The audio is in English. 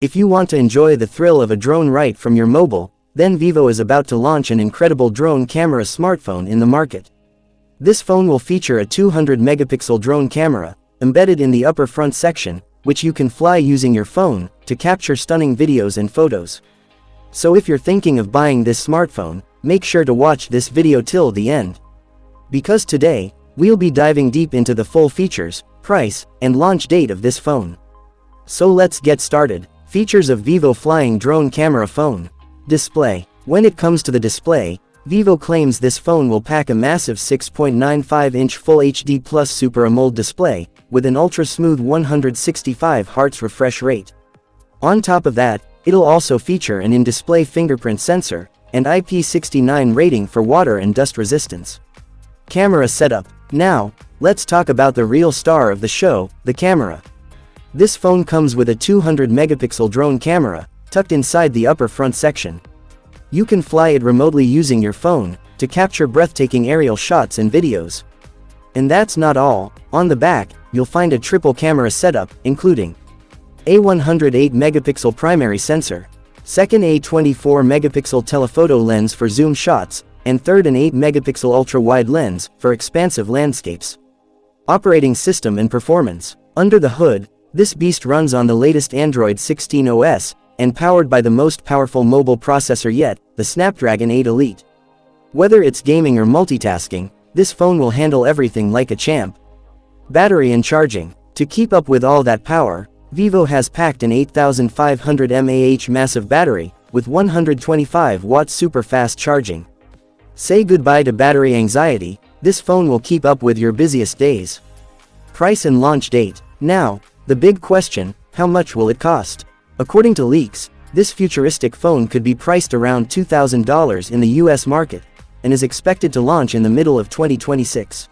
If you want to enjoy the thrill of a drone right from your mobile, then Vivo is about to launch an incredible drone camera smartphone in the market. This phone will feature a 200-megapixel drone camera, embedded in the upper front section, which you can fly using your phone, to capture stunning videos and photos. So if you're thinking of buying this smartphone, make sure to watch this video till the end. Because today, we'll be diving deep into the full features, price, and launch date of this phone. So let's get started. Features of Vivo Flying Drone Camera Phone. Display. When it comes to the display, Vivo claims this phone will pack a massive 6.95-inch Full HD Plus Super AMOLED display, with an ultra-smooth 165 Hz refresh rate. On top of that, it'll also feature an in-display fingerprint sensor, and IP69 rating for water and dust resistance. Camera setup. Now, let's talk about the real star of the show, the camera. This phone comes with a 200-megapixel drone camera, tucked inside the upper front section. You can fly it remotely using your phone, to capture breathtaking aerial shots and videos. And that's not all. On the back, you'll find a triple camera setup, including a 108-megapixel primary sensor, second a 24-megapixel telephoto lens for zoom shots, and third an 8-megapixel ultra-wide lens, for expansive landscapes. Operating system and performance. Under the hood, this beast runs on the latest Android 16 OS, and powered by the most powerful mobile processor yet, the Snapdragon 8 Elite. Whether it's gaming or multitasking, this phone will handle everything like a champ. Battery and charging. To keep up with all that power, Vivo has packed an 8500 mAh massive battery, with 125-watt super-fast charging. Say goodbye to battery anxiety, this phone will keep up with your busiest days. Price and launch date. Now, the big question, how much will it cost? According to leaks, this futuristic phone could be priced around $2,000 in the US market, and is expected to launch in the middle of 2026.